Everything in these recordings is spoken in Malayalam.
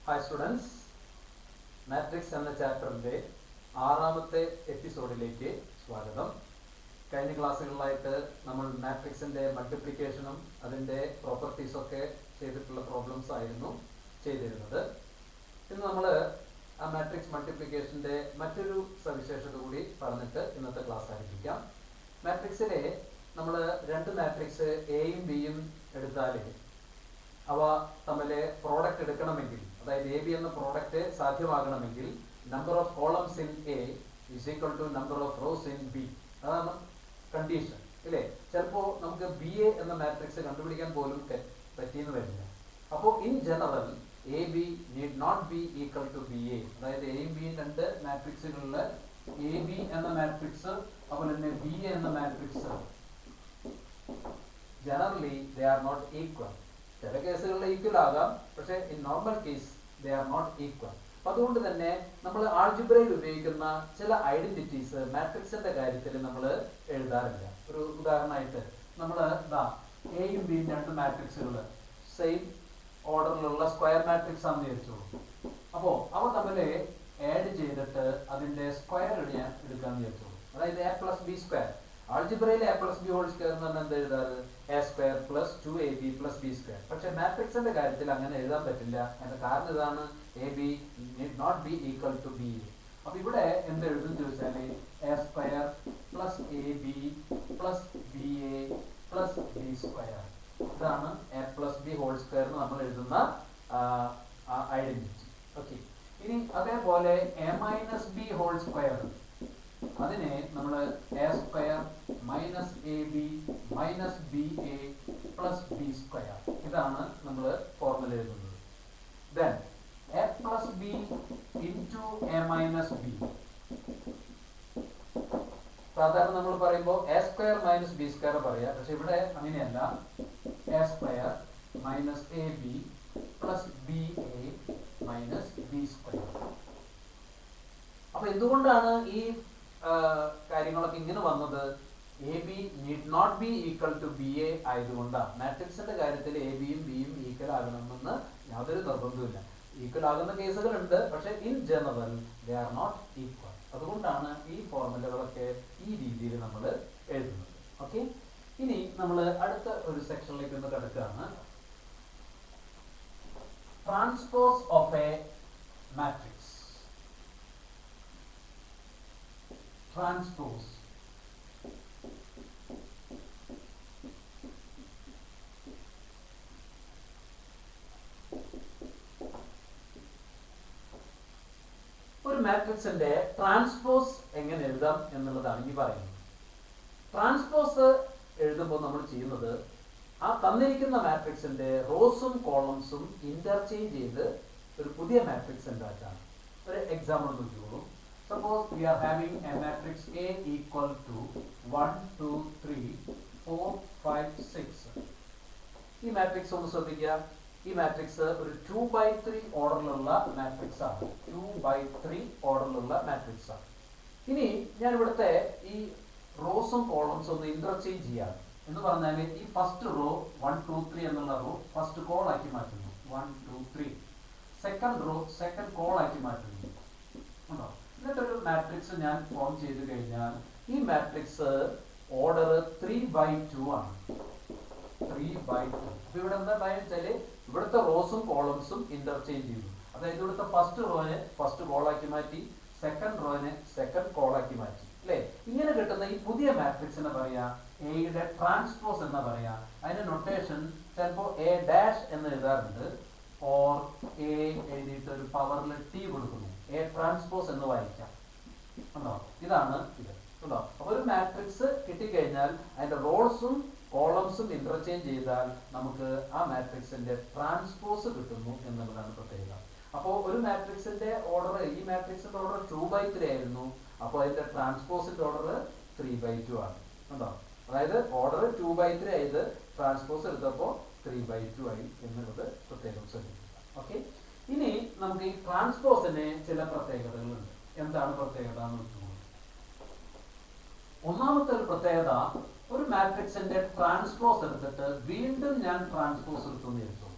ഹായ് സ്റ്റുഡൻസ്, മാട്രിക്സ് എന്ന ചാപ്റ്ററിൻ്റെ 6ാമത്തെ എപ്പിസോഡിലേക്ക് സ്വാഗതം. കഴിഞ്ഞ ക്ലാസ്സുകളിലായിട്ട് നമ്മൾ മാട്രിക്സിൻ്റെ മൾട്ടിപ്ലിക്കേഷനും അതിൻ്റെ പ്രോപ്പർട്ടീസൊക്കെ ചെയ്തിട്ടുള്ള പ്രോബ്ലംസ് ആയിരുന്നു ചെയ്തിരുന്നത്. ഇന്ന് നമ്മൾ ആ മാട്രിക്സ് മൾട്ടിപ്ലിക്കേഷൻ്റെ മറ്റൊരു സവിശേഷത കൂടി പറഞ്ഞിട്ട് ഇന്നത്തെ ക്ലാസ് ആരംഭിക്കാം. മാട്രിക്സിലെ നമ്മൾ രണ്ട് മാട്രിക്സ് എയും ബിയും എടുത്താൽ അവ തമ്മിൽ പ്രോഡക്റ്റ് എടുക്കണമെങ്കിൽ, അതായത് എ ബി എന്ന പ്രോഡക്റ്റ് സാധ്യമാകണമെങ്കിൽ number of columns in A is equal to number of rows in B. അതാണ് കണ്ടീഷൻ, ഇല്ലേ? ചിലപ്പോൾ നമുക്ക് ബി എ എന്ന മാട്രിക്സ് കണ്ടുപിടിക്കാൻ പോലും പറ്റിയെന്ന് വരില്ല. അപ്പോൾ in general A B need not be equal to B A. അതായത് എയും ബിയും രണ്ട് മാട്രിക്സുകളിൽ എ ബി എന്ന മാട്രിക്സ് അതുപോലെ തന്നെ ബി എ എന്ന matrix generally they are not equal. ചില കേസുകളിൽ ഈക്വൽ ആകാം, പക്ഷേ in normal case they are not equal. അപ്പം അതുകൊണ്ട് തന്നെ നമ്മൾ ആൾജിബ്രയിൽ ഉപയോഗിക്കുന്ന ചില ഐഡന്റിറ്റീസ് മാട്രിക്സിന്റെ കാര്യത്തിൽ നമ്മൾ എഴുതാറില്ല. ഒരു ഉദാഹരണമായിട്ട് നമ്മൾ എയും ബിയും രണ്ട് മാട്രിക്സുകൾ സെയിം ഓർഡറിലുള്ള സ്ക്വയർ മാട്രിക്സ് ആണെന്ന് വിചാരിച്ചോളൂ. അപ്പോൾ അവ തമ്മിൽ ആഡ് ചെയ്തിട്ട് അതിന്റെ സ്ക്വയർ എടുക്കാന്ന് വിചാരിച്ചോളൂ. അതായത് എ പ്ലസ് ബി സ്ക്വയർ. ആൾജിബ്രയിൽ A plus B whole square എന്ന് പറഞ്ഞാൽ എന്താ എഴുതാറ്? A square plus 2ab plus B square. പക്ഷെ മാട്രിക്സിന്റെ കാര്യത്തിൽ അങ്ങനെ എഴുതാൻ പറ്റില്ല. അതിന്റെ കാരണം ഇതാണ്, A B need not be equal to B A. അപ്പൊ ഇവിടെ എന്ത് എഴുതും ചോദിച്ചാൽ A square plus A B plus B A plus B square. ഇതാണ് A plus B whole square എന്ന് നമ്മൾ എഴുതുന്ന ഐഡന്റിറ്റി. ഓക്കെ, ഇനി അതേപോലെ A minus B whole square, അതിനെ നമ്മൾ A square minus A B minus B A plus B square. ഇതാണ് നമ്മൾ ഫോർമുല എഴുതുന്നത്. Then A plus B into A minus B. സാധാരണ നമ്മൾ പറയുമ്പോൾ A square minus B square പറയാം, പക്ഷെ ഇവിടെ അങ്ങനെയല്ല. A square minus A B plus B A minus B square. അപ്പൊ എന്തുകൊണ്ടാണ് ഈ കാര്യങ്ങളൊക്കെ ഇങ്ങനെ വന്നത്? A B need not be equal to B A ആയതുകൊണ്ടാണ്. മാട്രിക്സിന്റെ കാര്യത്തിൽ എ ബിയും ബിയും ഈക്വൽ ആകണമെന്ന് യാതൊരു നിർബന്ധമില്ല. ഈക്വൽ ആകുന്ന കേസുകളുണ്ട്, പക്ഷെ in general they are not equal. അതുകൊണ്ടാണ് ഈ ഫോർമുലകളൊക്കെ ഈ രീതിയിൽ നമ്മൾ എഴുതുന്നത്. ഓക്കെ, ഇനി നമ്മൾ അടുത്ത ഒരു സെക്ഷനിലേക്ക് ഒന്ന് കിടക്കുകയാണ്. Transpose of A matrix. Transpose ഒരു മാട്രിക്സിന്റെ ട്രാൻസ്പോസ് എങ്ങനെ എഴുതാം എന്നുള്ളതാണ് ഈ പറയുന്നത്. ട്രാൻസ്പോസ് എഴുതുമ്പോൾ നമ്മൾ ചെയ്യുന്നത് ആ തന്നിരിക്കുന്ന മാട്രിക്സിന്റെ റോസും കോളംസും ഇന്റർചേഞ്ച് ചെയ്ത് ഒരു പുതിയ മാട്രിക്സ് ഉണ്ടാക്കാണ്. ഒരു എക്സാമ്പിൾ നോക്കിക്കോളൂ. Suppose we are having a matrix A equal to 1, 2, 3, 4, 5, 6. ഈ മാട്രിക്സ് ഒന്ന് ശ്രദ്ധിക്കുക. ഈ മാട്രിക്സ് ഒരു 2/3 ഓർഡറിലുള്ള മാട്രിക്സ് ആണ്. 2/3 ഓർഡറിലുള്ള മാട്രിക്സ് ആണ്. ഇനി ഞാൻ ഇവിടുത്തെ ഈ റോസും കോളംസും ഒന്ന് ഇന്റർചേഞ്ച് ചെയ്യാം എന്ന് പറഞ്ഞാൽ ഈ ഫസ്റ്റ് റോ 1, 2, 3 എന്നുള്ള റോ ഫസ്റ്റ് കോൾ ആക്കി മാറ്റുന്നു. 1, 2, 3. സെക്കൻഡ് റോ സെക്കൻഡ് കോൾ ആക്കി മാറ്റുന്നു. ഉണ്ടോ? എന്നിട്ടൊരു മാട്രിക്സ് ഞാൻ ഫോം ചെയ്ത് കഴിഞ്ഞാൽ ഈ മാട്രിക്സ് ഓർഡർ 3/2 ആണ്. 3/2. അപ്പൊ ഇവിടെ എന്താ വെച്ചാല് ഇവിടുത്തെ റോസും കോളംസും ഇന്റർചേഞ്ച് ചെയ്തു. അതായത് ഇവിടുത്തെ ഫസ്റ്റ് റോനെ ഫസ്റ്റ് കോളാക്കി മാറ്റി, സെക്കൻഡ് റോനെ സെക്കൻഡ് കോളാക്കി മാറ്റി, അല്ലേ? ഇങ്ങനെ കിട്ടുന്ന ഈ പുതിയ മാട്രിക്സിനെ പറയാ എയുടെ ട്രാൻസ്പോസ് എന്ന് പറയാ. അതിന്റെ നൊട്ടേഷൻ ചിലപ്പോൾ എ ഡാഷ് എന്ന് എഴുതാറുണ്ട്, ഓർ എ എഴുതിയിട്ട് ഒരു പവറിൽ ടി കൊടുക്കുന്നു. എ ട്രാൻസ്പോസ് എന്ന് വായിക്കാം. ഉണ്ടോ? ഇതാണ് ഇത്. ഉണ്ടോ? അപ്പൊ ഒരു മാട്രിക്സ് കിട്ടിക്കഴിഞ്ഞാൽ അതിന്റെ റോൾസും കോളംസും ഇന്റർചേഞ്ച് ചെയ്താൽ നമുക്ക് ആ മാട്രിക്സിന്റെ ട്രാൻസ്പോസ് കിട്ടുന്നു എന്നുള്ളതാണ് പ്രത്യേകത. അപ്പോൾ ഒരു മാട്രിക്സിന്റെ ഓർഡർ, ഈ മാട്രിക്സിന്റെ ഓർഡർ 2/3 ആയിരുന്നു. അപ്പോൾ അതിന്റെ ട്രാൻസ്പോസിന്റെ ഓർഡർ 3/2 ആണ്. ഉണ്ടോ? അതായത് ഓർഡർ 2/3 ആയത് ട്രാൻസ്പോസ് എടുത്തപ്പോൾ 3/2 ആയി എന്നുള്ളത് പ്രത്യേകം ശ്രദ്ധിക്കുക. ഓക്കെ, ഇനി നമുക്ക് ഈ ട്രാൻസ്പോസിന് ചില പ്രത്യേകതകളുണ്ട്. എന്താണ് പ്രത്യേകത എന്ന് വെച്ചുകൊണ്ട്, ഒന്നാമത്തെ ഒരു പ്രത്യേകത, ഒരു മാട്രിക്സിന്റെ ട്രാൻസ്പോസ് എടുത്തിട്ട് വീണ്ടും ഞാൻ ട്രാൻസ്പോസ് എടുത്തു എന്ന് വിചാരിച്ചോളൂ.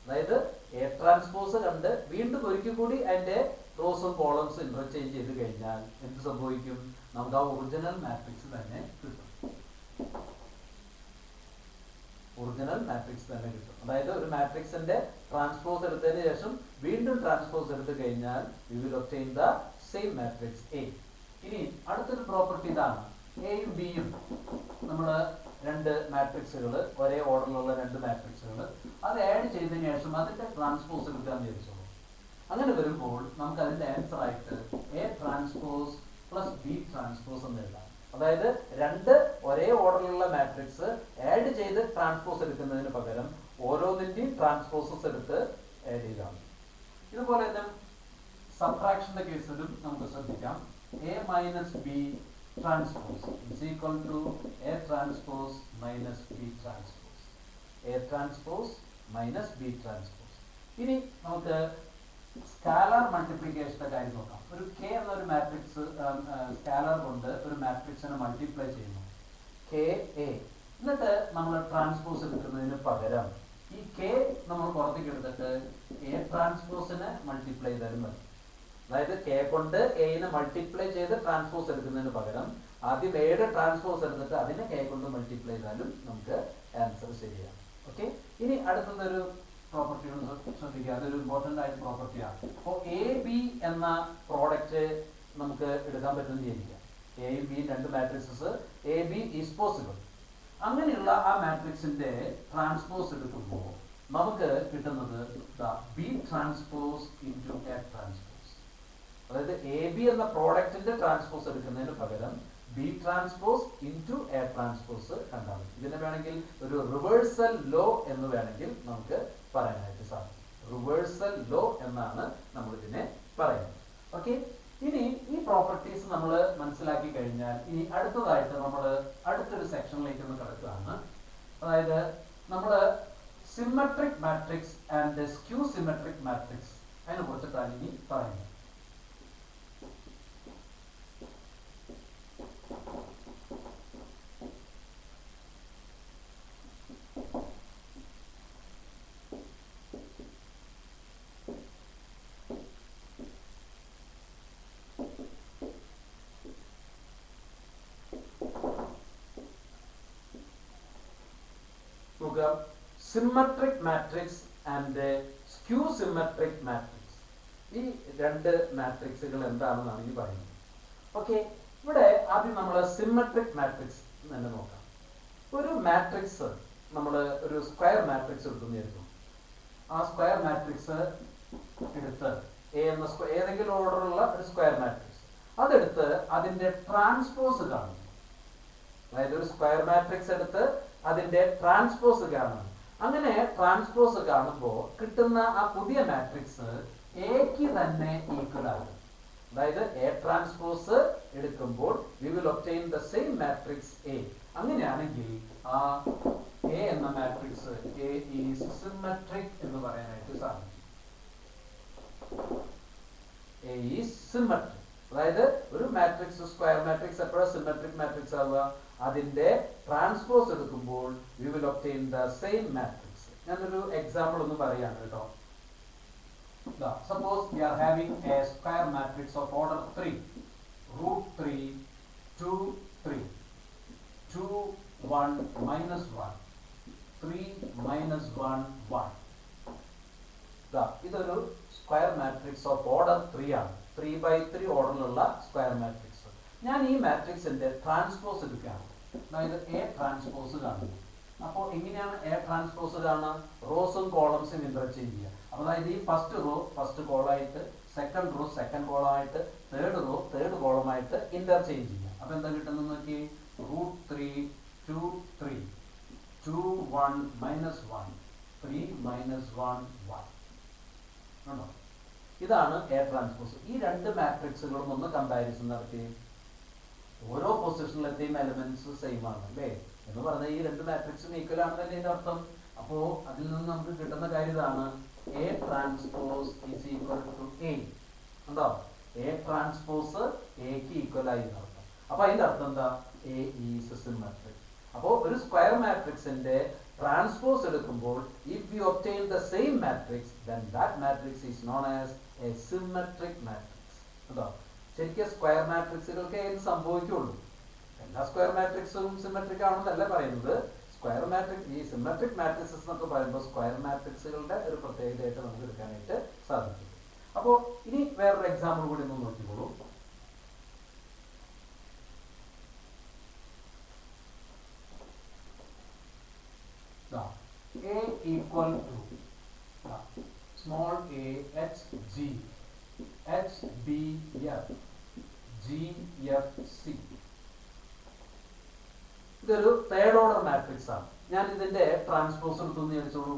അതായത് എ ട്രാൻസ്പോസ് കണ്ട് വീണ്ടും ഒരിക്കൽ കൂടി അതിന്റെ റോസും കോളംസും ഇന്റർചേഞ്ച് ചെയ്ത് കഴിഞ്ഞാൽ എന്ത് സംഭവിക്കും? നമുക്ക് ആ ഒറിജിനൽ മാട്രിക്സ് തന്നെ കിട്ടും. ഒറിജിനൽ മാട്രിക്സ് തന്നെ കിട്ടും. അതായത് ഒരു മാട്രിക്സിന്റെ ട്രാൻസ്പോസ് എടുത്തതിന് ശേഷം വീണ്ടും ട്രാൻസ്പോസ് എടുത്തു കഴിഞ്ഞാൽ we will obtain the same matrix A. ഇനി അടുത്തൊരു പ്രോപ്പർട്ടി ഇതാണ്. എയും ബിയും നമ്മൾ രണ്ട് മാട്രിക്സുകൾ, ഒരേ ഓർഡറിലുള്ള രണ്ട് മാട്രിക്സുകൾ, അത് ആഡ് ചെയ്തതിനു ശേഷം അതിന്റെ ട്രാൻസ്പോസ് എടുക്കാന്ന് വിചാരിച്ചോളൂ. അങ്ങനെ വരുമ്പോൾ നമുക്ക് അതിന്റെ ആൻസർ ആയിട്ട് A transpose plus B transpose എന്ന് എഴുതാം. അതായത് രണ്ട് ഒരേ ഓർഡറിലുള്ള മാട്രിക്സ് ആഡ് ചെയ്ത് ട്രാൻസ്പോസ് എടുക്കുന്നതിന് പകരം ഓരോന്നിന്റെയും ട്രാൻസ്പോസസ് എടുത്ത് ആഡ് ചെയ്താണ്. ഇതുപോലെ തന്നെ സബ്ട്രാക്ഷന്റെ കേസിലും നമുക്ക് ശ്രദ്ധിക്കാം. A minus B transpose is equal to A transpose minus B transpose. A transpose minus B transpose. ഇനി നമുക്ക് സ്കാലാർ മൾട്ടിപ്ലിക്കേഷന്റെ കാര്യം നോക്കാം. ഒരു കെ എന്നൊരു മാട്രിക്സ് സ്കാലാർ കൊണ്ട് ഒരു മാട്രിക്സിനെ മൾട്ടിപ്ലൈ ചെയ്യുന്നു, കെ എ. എന്നിട്ട് നമ്മൾ ട്രാൻസ്പോസ് എടുക്കുന്നതിന് പകരം ഈ കെ നമ്മൾ പുറത്തേക്ക് എടുത്തിട്ട് എ ട്രാൻസ്പോസിനെ മൾട്ടിപ്ലൈ ചെയ്താലും മതി. അതായത് കെ കൊണ്ട് എനെ മൾട്ടിപ്ലൈ ചെയ്ത് ട്രാൻസ്പോസ് എടുക്കുന്നതിന് പകരം ആദ്യം എയുടെ ട്രാൻസ്പോസ് എടുത്തിട്ട് അതിനെ കെ കൊണ്ട് മൾട്ടിപ്ലൈ ചെയ്താലും നമുക്ക് ആൻസർ ശരിയാണ്. ഓക്കെ, ഇനി അടുത്തതൊരു പ്രോപ്പർട്ടി ശ്രദ്ധിക്കുക. അതൊരു ഇമ്പോർട്ടൻ്റ് ആയ പ്രോപ്പർട്ടിയാണ്. അപ്പോൾ എ ബി എന്ന പ്രോഡക്റ്റ് നമുക്ക് എടുക്കാൻ പറ്റുമെന്ന് വിചാരിക്കാം. എയും ബിയും രണ്ട് matrixes, A B is possible. അങ്ങനെയുള്ള ആ മാട്രിക്സിന്റെ ട്രാൻസ്പോസ് എടുക്കുമ്പോൾ നമുക്ക് കിട്ടുന്നത് B transpose into A transpose. അതായത് എ ബി എന്ന പ്രോഡക്റ്റിന്റെ ട്രാൻസ്പോസ് എടുക്കുന്നതിന് പകരം B transpose into A transpose കണ്ടാൽ മതി. ഇതിനെ വേണമെങ്കിൽ ഒരു റിവേഴ്സൽ ലോ എന്ന് വേണമെങ്കിൽ നമുക്ക് പറയാനായിട്ട് സാധിക്കും. റിവേഴ്സൽ ലോ എന്നാണ് നമ്മൾ ഇതിനെ പറയുന്നത്. ഓക്കെ, ഇനി ഈ പ്രോപ്പർട്ടീസ് നമ്മൾ മനസ്സിലാക്കി കഴിഞ്ഞാൽ ഇനി അടുത്തതായിട്ട് നമ്മൾ അടുത്തൊരു സെക്ഷനിലേക്ക് ഒന്ന് കിടക്കുകയാണ്. അതായത് നമ്മൾ symmetric matrix and skew symmetric matrix അതിനെ കുറിച്ചിട്ടാണ് ഇനി പറയുന്നത്. Symmetric matrix and skew symmetric matrix, ഈ രണ്ട് മാട്രിക്സുകൾ എന്താണെന്നാണ് ഈ പറയുന്നത്. ഓക്കെ, ഇവിടെ ആദ്യം നമ്മൾ സിമെട്രിക് മാട്രിക്സ് തന്നെ നോക്കാം. ഒരു മാട്രിക്സ് നമ്മൾ ഒരു സ്ക്വയർ മാട്രിക്സ് എടുക്കുന്നു വിചാരിക്കും. ആ സ്ക്വയർ മാട്രിക്സ് എടുത്ത് എ എന്ന ഏതെങ്കിലും ഓർഡറുള്ള ഒരു സ്ക്വയർ മാട്രിക്സ് അതെടുത്ത് അതിന്റെ ട്രാൻസ്പോസ് കാണുന്നു. അതായത് ഒരു സ്ക്വയർ മാട്രിക്സ് എടുത്ത് അതിന്റെ ട്രാൻസ്പോസ് കാണുന്നു. അങ്ങനെ ട്രാൻസ്പോസ് കാണുമ്പോൾ കിട്ടുന്ന ആ പുതിയ മാട്രിക്സ് എക്ക് തന്നെ ഈക്വൽ ആകും. അതായത് എ ട്രാൻസ്പോസ് എടുക്കുമ്പോൾ we will obtain the same matrix A. അങ്ങനെയാണെങ്കിൽ ആ എ എന്ന മാട്രിക്സ് A is symmetric എന്ന് പറയാനായിട്ട് സാധിക്കും. A is symmetric. അതായത് ഒരു മാട്രിക്സ് സ്ക്വയർ മാട്രിക്സ് എപ്പോഴാണ് സിമെട്രിക് മാട്രിക്സ് ആവുക? അതിന്റെ ട്രാൻസ്പോസ് എടുക്കുമ്പോൾ we will obtain the same matrix. ഞാനൊരു എക്സാമ്പിൾ ഒന്ന് പറയാണ് കേട്ടോ. Suppose we are having a square matrix of order 3, root 3, 2, 3, 2, 1, minus 1, 3, minus 1, 1. ഇതൊരു സ്ക്വയർ മാട്രിക്സ് ഓഫ് ഓർഡർ 3 ആണ്. 3/3 ഓർഡറിലുള്ള സ്ക്വയർ മാട്രിക്സ്. ഞാൻ ഈ മാട്രിക്സിന്റെ ട്രാൻസ്പോസ് എടുക്കുകയാണ്. അതായത് എ ട്രാൻസ്പോസ് കാണുന്നു. അപ്പോൾ എങ്ങനെയാണ് എ ട്രാൻസ്പോസ് കാണുക? റോസും കോളംസും ഇന്റർചേഞ്ച് ചെയ്യുക. അതായത് ഈ ഫസ്റ്റ് റോ ഫസ്റ്റ് കോളമായിട്ട്, സെക്കൻഡ് റോ സെക്കൻഡ് കോളമായിട്ട്, തേർഡ് റോ തേർഡ് കോളമായിട്ട് ഇന്റർചേഞ്ച് ചെയ്യുക. അപ്പൊ എന്താ കിട്ടുന്നത് നോക്കി? Root 3, 2, 3, 2, 1, minus 1, 3, minus 1, 1. ആണോ? ഇതാണ് എ ട്രാൻസ്പോസ്. ഈ രണ്ട് മാട്രിക്സുകളും ഒന്ന് കമ്പാരിസൺ നടത്തി. ഓരോ പൊസിഷനിലെത്തിയും എലിമെന്റ്സ് സെയിം ആണ് അല്ലേ എന്ന് പറഞ്ഞാൽ ഈ രണ്ട് മാട്രിക്സും ഈക്വൽ ആണെന്നല്ലേ ഇതിന്റെ അർത്ഥം. അപ്പോ അതിൽ നിന്ന് നമുക്ക് കിട്ടുന്ന കാര്യം ഇതാണ്, A transpose is equal to A. ഉണ്ടോ? എ ട്രാൻസ്പോസ് എക്ക് ഈക്വൽ ആയി എന്നർത്ഥം. അപ്പൊ അതിന്റെ അർത്ഥം എന്താ? A is symmetric. അപ്പോൾ ഒരു സ്ക്വയർ മാട്രിക്സിന്റെ ട്രാൻസ്പോസ് എടുക്കുമ്പോൾ if we obtain the same matrix then that matrix is known as a symmetric matrix. കേട്ടോ, ശരിക്കും സ്ക്വയർ മാട്രിക്സുകൾക്ക് എന്ത് സംഭവിക്കുള്ളൂ, എല്ലാ സ്ക്വയർ മാട്രിക്സും സിമെട്രിക് ആണെന്നല്ല പറയുന്നത്. സ്ക്വയർ മാട്രിക്സ്, ഈ സിമെട്രിക് മാട്രിക്സസ് എന്നൊക്കെ പറയുമ്പോൾ സ്ക്വയർ മാട്രിക്സുകളുടെ ഒരു പ്രത്യേകതയായിട്ട് നമുക്ക് എടുക്കാനായിട്ട് സാധിക്കും. അപ്പോൾ ഇനി വേറൊരു എക്സാമ്പിൾ കൂടി ഒന്ന് നോക്കിക്കോളൂ. A equal to small a h g h b f g f c. ഇതൊരു തേർഡ് ഓർഡർ മാട്രിക്സ് ആണ്. ഞാൻ ഇതിന്റെ ട്രാൻസ്പോസ് എടുത്തു വിചാരിച്ചോളൂ.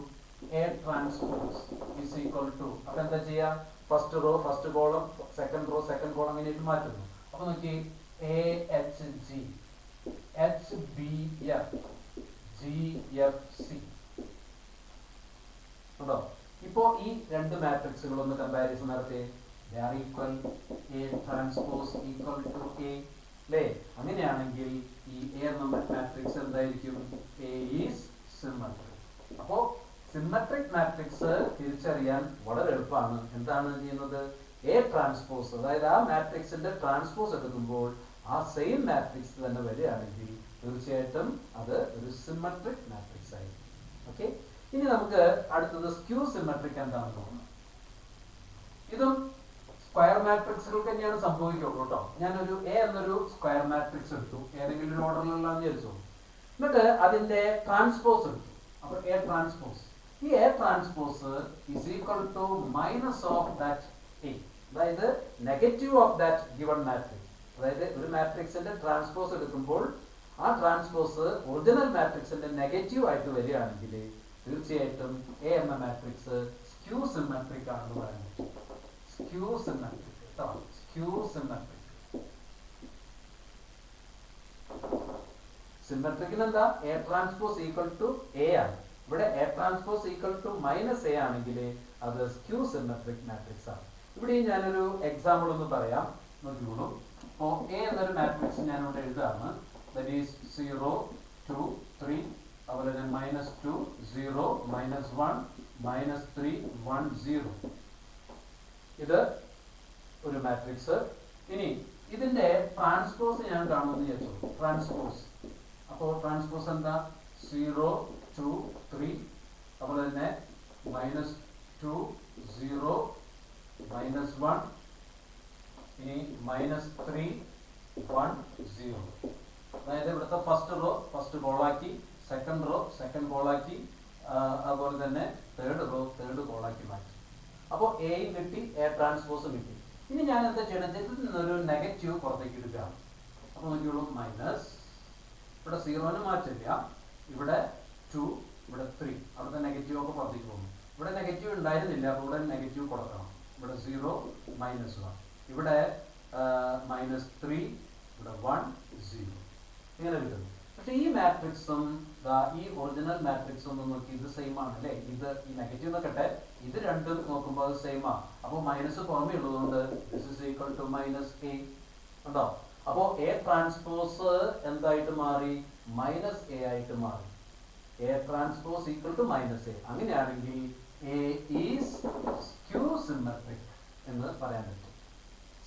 A transpose is equal to, അപ്പൊ എന്താ ചെയ്യാ, first row first column, second row second column അങ്ങനെയായിട്ട് മാറ്റുന്നു. അപ്പൊ നോക്കി A H G H B F G F C ഉണ്ടോ? ഇപ്പോ ഈ രണ്ട് മാട്രിക്സുകൾ ഒന്ന് കമ്പാരിസൺ നടത്തി. They are equal, A transpose equal to A, അല്ലേ? അങ്ങനെയാണെങ്കിൽ ഈ A എന്ന മാട്രിക്സ് എന്തായിരിക്കും? A is symmetric. അപ്പോ സിമെട്രിക് മാട്രിക്സ് തിരിച്ചറിയാൻ വളരെ എളുപ്പമാണ്. എന്താണ് ചെയ്യുന്നത്? A ട്രാൻസ്പോസ്, അതായത് ആ മാട്രിക്സിന്റെ ട്രാൻസ്പോസ് എടുക്കുമ്പോൾ ആ സെയിം മാട്രിക്സ് തന്നെ വരികയാണെങ്കിൽ തീർച്ചയായിട്ടും അത് ഒരു സിമെട്രിക് മാട്രിക്സ് ആയിരിക്കും. ഓക്കെ, ഇനി നമുക്ക് അടുത്തത് സ്ക്യൂ സിമെട്രിക് എന്താണെന്ന് നോക്കാം. ഇതും സ്ക്വയർ മാട്രിക്സുകൾക്ക് തന്നെയാണ് സംഭവിക്കുള്ളൂ കേട്ടോ. ഞാനൊരു A എന്നൊരു സ്ക്വയർ മാട്രിക്സ് എടുത്തു, ഏതെങ്കിലും ഒരു ഓർഡറിലുള്ള വിചാരിച്ചു, എന്നിട്ട് അതിന്റെ ട്രാൻസ്പോസ് എടുത്തു. അപ്പൊ A ട്രാൻസ്പോസ്, ഈ A transpose is equal to minus of that A, അതായത് negative of that given matrix. അതായത് ഒരു മാട്രിക്സിന്റെ ട്രാൻസ്പോസ് എടുക്കുമ്പോൾ ആ ട്രാൻസ്പോസ് ഒറിജിനൽ മാട്രിക്സിന്റെ നെഗറ്റീവ് ആയിട്ട് വരികയാണെങ്കിൽ തീർച്ചയായിട്ടും A എന്ന മാട്രിക്സ് സ്ക്യൂ സിമെട്രിക് ആണെന്ന് പറയുന്നത്. സ്ക്യൂ സിമെട്രിക് കേട്ടോ, സ്ക്യൂ സിമെട്രിക്. സിമെട്രിക്കിന് എന്താ? A transpose equal to A ആണ്. ഇവിടെ A transpose equal to minus A ആണെങ്കിൽ അത് സ്ക്യൂ സിമെട്രിക് മാട്രിക്സ് ആണ്. ഇവിടെ ഞാനൊരു എക്സാമ്പിൾ ഒന്ന് പറയാം, നോക്കിക്കോളൂ. അപ്പോൾ A എന്നൊരു മാട്രിക്സ് ഞാനിവിടെ എഴുതാണ്. ദാറ്റ് ഈസ് 0 2 3, അതുപോലെ തന്നെ -2 0 -1 -3 1 0. ഇത് ഒരു മാട്രിക്സ്. ഇനി ഇതിന്റെ ട്രാൻസ്പോസ് ഞാൻ കാണുമെന്ന് വിചാരിച്ചു. ട്രാൻസ്പോസ്, അപ്പോൾ ട്രാൻസ്പോസ് എന്താ? 0 2 3, അതുപോലെ തന്നെ -2 0 -1, ഇനി -3 1 0. അതായത് ഇവിടുത്തെ ഫസ്റ്റ് റോ ഫസ്റ്റ് കോളാക്കി, സെക്കൻഡ് റോ സെക്കൻഡ് കോളാക്കി, അതുപോലെ തന്നെ തേർഡ് റോ തേർഡ് കോളാക്കി മാറ്റി. അപ്പോൾ എയും കിട്ടി, A ട്രാൻസ്പോസും കിട്ടി. ഇനി ഞാൻ എന്താ ചെയ്യണത്? ഇതിൽ നിന്നൊരു നെഗറ്റീവ് പുറത്തേക്ക് എടുക്കുകയാണ്. അപ്പോൾ നോക്കിയോളൂ, മൈനസ്, ഇവിടെ 0ന് മാറ്റില്ല, ഇവിടെ 2 ഇവിടെ 3, അവിടുത്തെ നെഗറ്റീവ് ഒക്കെ പുറത്തേക്ക് പോകുന്നു. ഇവിടെ നെഗറ്റീവ് ഉണ്ടായിരുന്നില്ല, അപ്പോൾ ഇവിടെ നെഗറ്റീവ് കൊടുക്കണം. ഇവിടെ 0 -1, ഇവിടെ -3, ഇവിടെ 1 0, ഇങ്ങനെ കിട്ടുന്നു. പക്ഷെ ഈ മാട്രിക്സും ഈ ഒറിജിനൽ മാട്രിക്സും ഒന്ന് നോക്കി, ഇത് സെയിം ആണ് അല്ലേ? ഇത് ഈ നെഗറ്റീവ് നോക്കട്ടെ, ഇത് രണ്ടും നോക്കുമ്പോൾ അത് സെയിം ആണ്. അപ്പോൾ മൈനസ് പുറമേ ഉള്ളതുകൊണ്ട് this is equal to -A ഉണ്ടോ? അപ്പോൾ A ട്രാൻസ്പോസ് എന്തായിട്ട് മാറി? -A ആയിട്ട് മാറി. A transpose equal to -A. അങ്ങനെയാണെങ്കിൽ A ഈസ് സ്ക്യൂ സിമെട്രിക് എന്ന് പറയാൻ പറ്റും.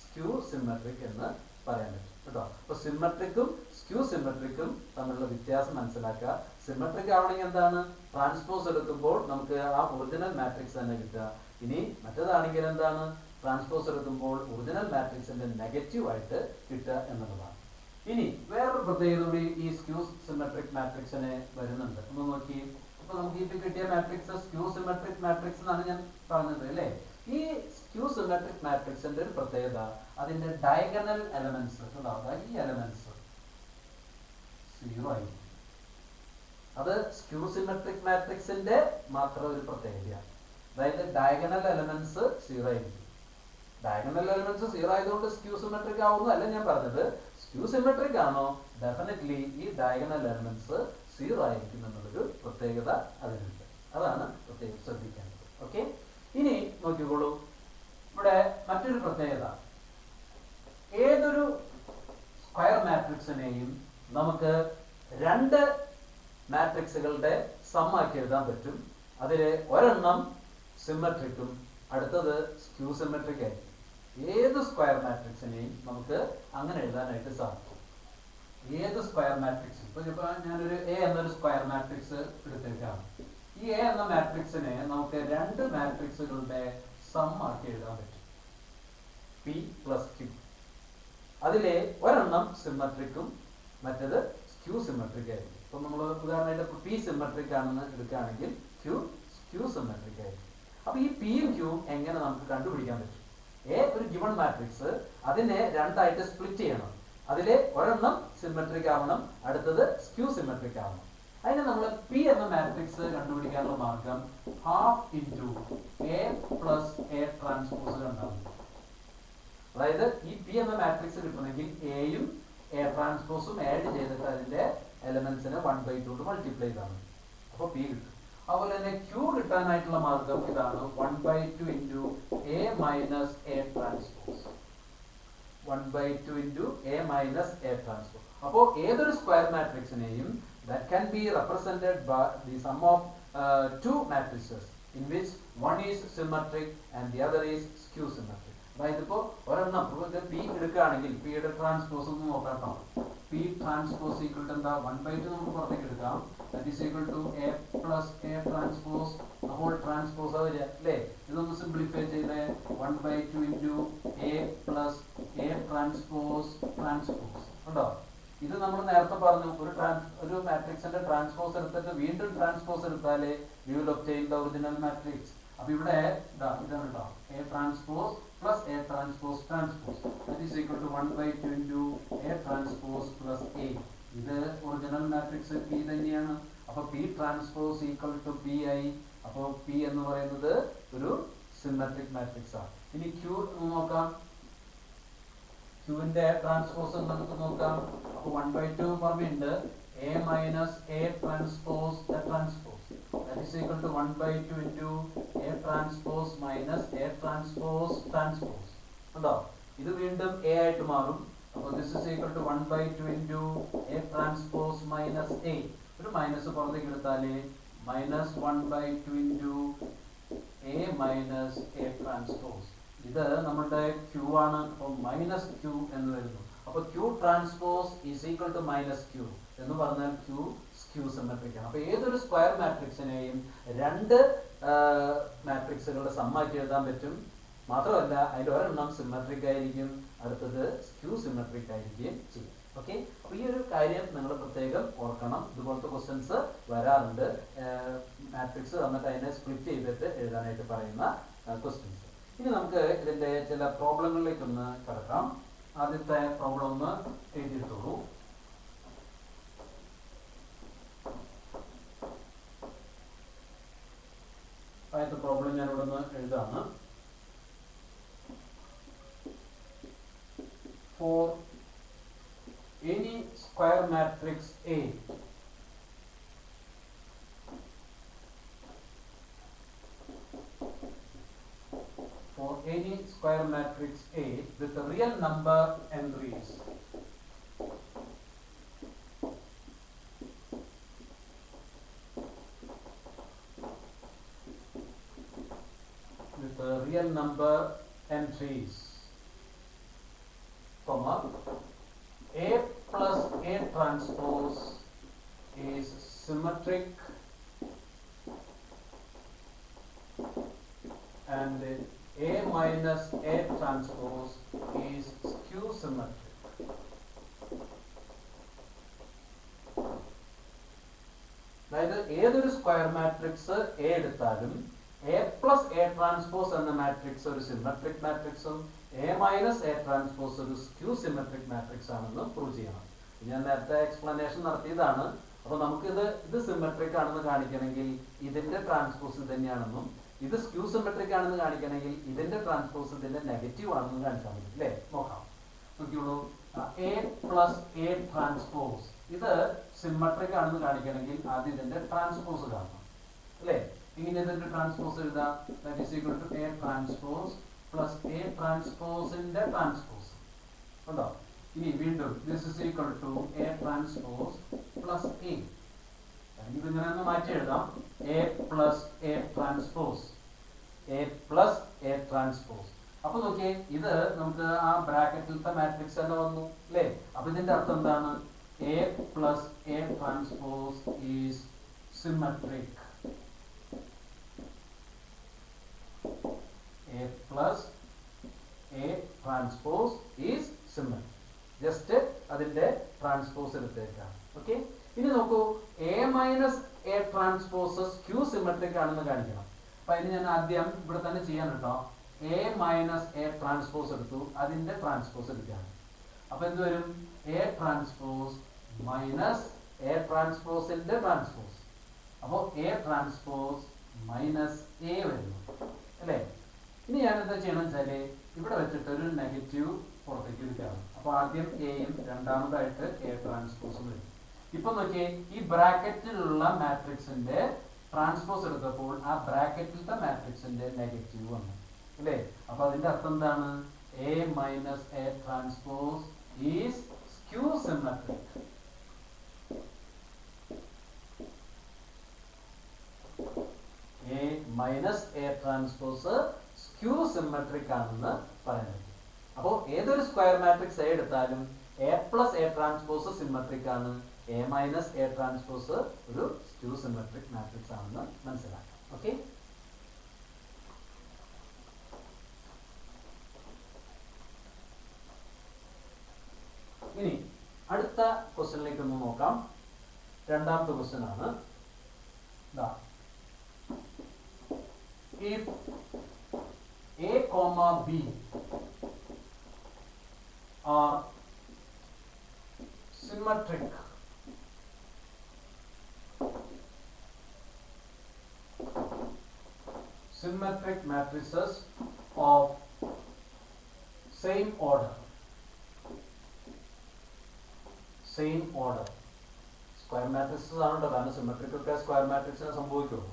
സ്ക്യൂ സിമെട്രിക് എന്ന് പറയാൻ പറ്റും കേട്ടോ. അപ്പൊ സിമെട്രിക്കും സ്ക്യൂ സിമെട്രിക്കും തമ്മിലുള്ള വ്യത്യാസം മനസ്സിലാക്കുക. സിമെട്രിക് ആവണമെങ്കിൽ എന്താണ്? ട്രാൻസ്പോസ് എടുക്കുമ്പോൾ നമുക്ക് ആ ഒറിജിനൽ മാട്രിക്സ് തന്നെ കിട്ടുക. ഇനി മറ്റേതാണെങ്കിൽ എന്താണ്? ട്രാൻസ്പോസ് എടുക്കുമ്പോൾ ഒറിജിനൽ മാട്രിക്സിന്റെ നെഗറ്റീവ് ആയിട്ട് കിട്ടുക എന്നുള്ളതാണ്. ഇനി വേറൊരു പ്രത്യേകത കൂടി ഈ സ്ക്യൂ സിമെട്രിക് മാട്രിക്സിനെ വരുന്നുണ്ട്. ഒന്ന് നോക്കി. അപ്പൊ നമുക്ക് ഇപ്പൊ കിട്ടിയ മാട്രിക്സ് സ്ക്യൂ സിമെട്രിക് മാട്രിക്സ് എന്നാണ് ഞാൻ പറഞ്ഞത് അല്ലേ? ഈ സ്ക്യൂ സിമെട്രിക് മാട്രിക്സിന്റെ ഒരു പ്രത്യേകത അതിന്റെ ഡയഗണൽ എലമെന്റ്സ്, ഈ എലമെന്റ്സ് 0 ആയിരിക്കും. അത് സ്ക്യൂ സിമെട്രിക് മാട്രിക്സിന്റെ മാത്രം ഒരു പ്രത്യേകതയാണ്. അതായത് ഡയഗണൽ എലമെന്റ്സ് 0 ആയിരിക്കും. ഡയഗണൽ എലമെന്റ്സ് 0 ആയതുകൊണ്ട് സ്ക്യൂ സിമെട്രിക് ആവുന്നു അല്ല ഞാൻ പറഞ്ഞത്. സ്ക്യൂ സിമെട്രിക് ആണോ? ഡെഫിനറ്റ്ലി ഈ ഡയഗണൽ എലമെന്റ്സ് 0 ആയിരിക്കും എന്നുള്ളൊരു പ്രത്യേകത അതിനുണ്ട്. അതാണ് പ്രത്യേകം ശ്രദ്ധിക്കേണ്ടത്. ഓക്കെ, ഇനി നോക്കിക്കോളൂ. ഇവിടെ മറ്റൊരു പ്രത്യേകത, ഏതൊരു സ്ക്വയർ മാട്രിക്സിനെയും നമുക്ക് രണ്ട് മാട്രിക്സുകളുടെ സം ആക്കി എഴുതാൻ പറ്റും. അതിൽ ഒരെണ്ണം സിമെട്രിക്കും അടുത്തത് സ്ക്യൂ സിമെട്രിക് ആയിരിക്കും. ഏത് സ്ക്വയർ മാട്രിക്സിനെയും നമുക്ക് അങ്ങനെ എഴുതാനായിട്ട് സാധിക്കും. ഏത് സ്ക്വയർ മാട്രിക്സ്, ഇപ്പൊ ഞാനൊരു എ എന്നൊരു സ്ക്വയർ മാട്രിക്സ് എടുത്തേക്കാണ്. ഈ എ എന്ന മാട്രിക്സിനെ നമുക്ക് രണ്ട് മാട്രിക്സുകളുടെ സം ആക്കി എഴുതാൻ പറ്റും, പി പ്ലസ് ക്യൂ. അതിലെ ഒരെണ്ണം സിമെട്രിക്കും മറ്റേത് സ്ക്യൂ സിമെട്രിക് ആയിരിക്കും. ഇപ്പൊ നമ്മൾ ഉദാഹരണമായിട്ട് പി സിമെട്രിക് ആണെന്ന് എടുക്കുകയാണെങ്കിൽ സ്ക്യൂ സിമെട്രിക് ആയിരിക്കും. അപ്പൊ ഈ പിയും ക്യൂവും എങ്ങനെ നമുക്ക് കണ്ടുപിടിക്കാൻ പറ്റും? എ ഒരു ഗിവൺ മാട്രിക്സ്, അതിനെ രണ്ടായിട്ട് സ്പ്ലിറ്റ് ചെയ്യണം. അതിലെ ഒരെണ്ണം സിമെട്രിക് ആവണം, അടുത്തത് സ്ക്യൂ സിമെട്രിക് ആവണം. അതിന് നമ്മൾ പി എന്ന മാട്രിക്സ് കണ്ടുപിടിക്കാനുള്ള മാർഗം half into A plus A transpose കണ്ടാൽ. അതായത് ഈ പി എന്ന മാട്രിക്സ് കിട്ടണമെങ്കിൽ എയും എ ട്രാൻസ്പോസും ആഡ് ചെയ്തിട്ട് അതിന്റെ എലമെന്റ്സിനെ 1/2 കൊണ്ട് മൾട്ടിപ്ലൈ ചെയ്താണ്. അപ്പോൾ പി കിട്ടും. അതുപോലെ തന്നെ ക്യൂ കിട്ടാനായിട്ടുള്ള മാർഗം ഇതാണ്, 1/2 into A minus A transpose. 1/2 into A minus A transpose. അപ്പോൾ ഏതൊരു square മാട്രിക്സിനെയും that can be represented by the sum of two matrices in which one is symmetric and the other is skew symmetric. അതായത് ഇപ്പോൾ ഒരെണ്ണം പി എടുക്കുകയാണെങ്കിൽ പിയുടെ ട്രാൻസ്പോസ് ഒന്ന് നോക്കാം. പി ട്രാൻസ്പോസ് ഈക്വൽ ടു എന്താ? 1/2 നമുക്ക് പുറത്തേക്ക് എടുക്കാം. That is equal to A plus A transpose whole transpose വരിക അല്ലേ? ഇതൊന്ന് സിംപ്ലിഫൈ ചെയ്ത് 1/2 into A plus A transpose ഉണ്ടോ? ഇത് നമ്മൾ നേരത്തെ പറഞ്ഞു, ഒരു മാട്രിക്സിന്റെ ട്രാൻസ്പോസ് എടുത്തിട്ട് വീണ്ടും ട്രാൻസ്പോസ് എടുത്താലേ we will obtain the original matrix. അപ്പൊ ഇവിടെ ഇതാണ് കേട്ടോ, A transpose plus A transpose that is equal to 1/2 into A transpose plus A. ഇത് ഒറിജിനൽ മാട്രിക്സ് പി തന്നെയാണ്. അപ്പൊ P transpose equal to P ഐ. അപ്പോൾ പി എന്ന് പറയുന്നത് ഒരു സിമെട്രിക് മാട്രിക്സ് ആണ്. ഇനി ക്യൂ നോക്കാം. ക്യൂവിന്റെ ട്രാൻസ്പോസ് നമുക്ക് നോക്കാം. അപ്പൊ 1/2 പറഞ്ഞിട്ടുണ്ട് A minus A transpose that is equal to 1/2 into a transpose minus a transpose ഉണ്ടോ? ഇത് വീണ്ടും എ ആയിട്ട് മാറും. അപ്പോൾ this is equal to 1/2 into a transpose minus a. ഒരു മൈനസ് പുറത്തേക്ക് എടുത്താലേ minus 1/2 into a minus a transpose. ഇത് നമ്മുടെ ക്യൂ ആണ്. അപ്പോൾ മൈനസ് ക്യൂ എന്ന് വരുന്നു. അപ്പോൾ Q transpose is equal to minus Q എന്ന് പറഞ്ഞാൽ ക്യൂ സ്ക്യൂ സിമെട്രിക് ആണ്. അപ്പോൾ ഏതൊരു സ്ക്വയർ മാട്രിക്സിനെയും രണ്ട് മാട്രിക്സുകളുടെ സമ്മാക്കി എഴുതാൻ പറ്റും. മാത്രമല്ല അതിൽ ഒരെണ്ണം സിമെട്രിക് ആയിരിക്കും, അടുത്തത് സ്ക്യൂ സിമെട്രിക് ആയിരിക്കുകയും ചെയ്യും. ഓക്കെ, അപ്പോൾ ഈ ഒരു കാര്യം നിങ്ങൾ പ്രത്യേകം ഓർക്കണം. ഇതുപോലത്തെ ക്വസ്റ്റ്യൻസ് വരാറുണ്ട്. മാട്രിക്സ് തന്നിട്ട് അതിനെ സ്പ്ലിറ്റ് ചെയ്തിട്ട് എഴുതാനായിട്ട് പറയുന്ന ക്വസ്റ്റ്യൻസ്. ഇനി നമുക്ക് ഇതിന്റെ ചില പ്രോബ്ലങ്ങളിലേക്ക് ഒന്ന് കിടക്കാം. ആദ്യത്തെ പ്രോബ്ലം ഒന്ന് എഴുതിയിട്ടുള്ളൂ. ആദ്യത്തെ പ്രോബ്ലം ഞാൻ ഇവിടെ നിന്ന് എഴുതാണ്. For any square matrix A for any square matrix A with a real number entries comma A plus A transpose is symmetric and A minus A transpose is skew symmetric. അതായത് ഏതൊരു സ്ക്വയർ മാട്രിക്സ് എ എടുത്താലും എ പ്ലസ് എ ട്രാൻസ്പോസ് എന്ന മാട്രിക്സ് ഒരു സിമെട്രിക് മാട്രിക്സും എ മൈനസ് എ ട്രാൻസ്പോസ് ഒരു സ്ക്യൂ സിമെട്രിക് മാട്രിക്സ് ആണെന്ന് പ്രൂവ് ചെയ്യണം. ഞാൻ നേരത്തെ എക്സ്പ്ലനേഷൻ നടത്തിയതാണ്. അപ്പോൾ ഇത് സിമെട്രിക് ആണെന്ന് കാണിക്കണമെങ്കിൽ ഇതിന്റെ ട്രാൻസ്പോസ് തന്നെയാണെന്നും ഇത് സ്ക്യൂ സിമെട്രിക് ആണെന്ന് കാണിക്കണമെങ്കിൽ ഇതിന്റെ ട്രാൻസ്പോസ് ഇതിന്റെ നെഗറ്റീവ് ആണെന്ന് കാണിച്ചാൽ മതി അല്ലേ? നോക്കാം, നോക്കിയോളൂ. എ പ്ലസ് എ ട്രാൻസ്പോസ് ഇത് സിമെട്രിക് ആണെന്ന് കാണിക്കണമെങ്കിൽ ആദ്യം ഇതിന്റെ ട്രാൻസ്പോസ് കാണണം അല്ലേ? ഇങ്ങനെ ഇതിന്റെ ട്രാൻസ്പോസ് എഴുതാം. That is equal to A transpose plus A ട്രാൻസ്പോസിന്റെ ട്രാൻസ്പോസ് ഉണ്ടോ? ഇനി വീണ്ടും this is equal to A transpose plus A. അല്ലെങ്കിൽ ഇങ്ങനെ ഒന്ന് മാറ്റി എഴുതാം, A plus A transpose, A plus A transpose. അപ്പൊ നോക്കിയേ, ഇത് നമുക്ക് ആ ബ്രാക്കറ്റിലത്തെ മാട്രിക്സ് തന്നെ വന്നു അല്ലേ? അപ്പൊ ഇതിന്റെ അർത്ഥം എന്താണ്? A plus A transpose is symmetric. A plus A transpose is symmetric. Just അതിന്റെ ട്രാൻസ്പോസ് എടുത്തേക്കാണ്. ഓക്കെ, ഇനി നോക്കൂ, A minus A transpose is skew symmetric ആണെന്ന് കാണിക്കണം. അപ്പൊ അതിന് ഞാൻ ആദ്യം ഇവിടെ തന്നെ ചെയ്യാൻ കേട്ടോ. എ മൈനസ് എ ട്രാൻസ്പോസ് എടുത്തു, അതിന്റെ ട്രാൻസ്പോസ് എടുക്കുകയാണ്. അപ്പൊ എന്ത് വരും? എ ട്രാൻസ്പോസ് മൈനസ് എ ട്രാൻസ്പോസിന്റെ ട്രാൻസ്പോസ്. അപ്പോൾ എ ട്രാൻസ്പോസ് മൈനസ് എ വരുന്നു അല്ലേ? ഇനി ഞാൻ എന്താ ചെയ്യണം വെച്ചാല് ഇവിടെ വെച്ചിട്ട് ഒരു നെഗറ്റീവ് പുറത്തേക്ക് എടുക്കുകയാണ്. അപ്പൊ ആദ്യം എയും രണ്ടാമതായിട്ട് എ ട്രാൻസ്പോസും വരും. ഇപ്പൊ നോക്കിയേ, ഈ ബ്രാക്കറ്റിലുള്ള മാട്രിക്സിന്റെ ട്രാൻസ്പോസ് എടുത്തപ്പോൾ ആ ബ്രാക്കറ്റിലത്തെ മാട്രിക്സിന്റെ നെഗറ്റീവ് വന്നു അല്ലേ? അപ്പൊ അതിന്റെ അർത്ഥം എന്താണ്? A minus A transpose is skew symmetric. A minus A transpose skew symmetric ആണെന്ന് പറയാൻ പറ്റും. അപ്പോൾ ഏതൊരു സ്ക്വയർ മാട്രിക്സ് എ എടുത്താലും A plus A transpose symmetric ആണ്, എ മൈനസ് എ ട്രാൻസ്പോസ് ഒരു സ്ക്യൂ സിമെട്രിക് മാട്രിക്സ് ആണെന്ന് മനസ്സിലാക്കാം. ഓക്കെ, ഇനി അടുത്ത ക്വസ്റ്റ്യനിലേക്ക് ഒന്ന് നോക്കാം. രണ്ടാമത്തെ ക്വസ്റ്റ്യൻ ആണ്. If A comma B are symmetric, matrices of same order, square matrices ആണ് ട്ടോ, കാരണം സിമെട്രിക് ഒക്കെ square മാട്രിക്സിനെ സംഭവിക്കുള്ളൂ.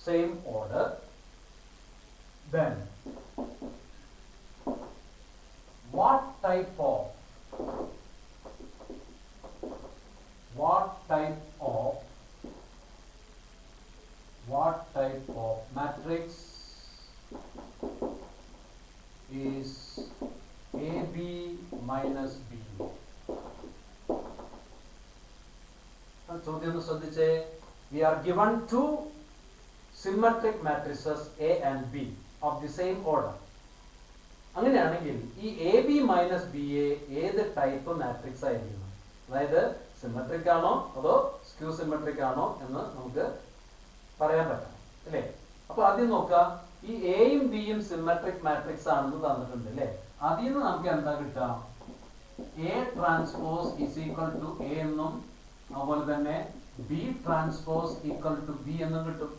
Same order, then what type of matrix is AB minus B? ചോദ്യം ശ്രദ്ധിച്ചേ. We are given two symmetric matrices A and B of the same order. അങ്ങനെയാണെങ്കിൽ ഈ A B minus B A ഏത് ടൈപ്പ് മാട്രിക്സ് ആയിരിക്കും? അതായത് സിമെട്രിക് ആണോ അതോ സ്ക്യൂ സിമെട്രിക് ആണോ എന്ന് നമുക്ക് പറയാൻ പറ്റണം അല്ലേ? അപ്പൊ ആദ്യം നോക്കാം, ഈ എയും ബിയും സിമെട്രിക് മാട്രിക്സ് ആണെന്ന് തന്നിട്ടുണ്ട് അല്ലേ? അതിൽ നിന്ന് നമുക്ക് എന്താ കിട്ടുക? A transpose is equal to A എന്നും അതുപോലെ തന്നെ B transpose equal to B എന്നും കിട്ടും.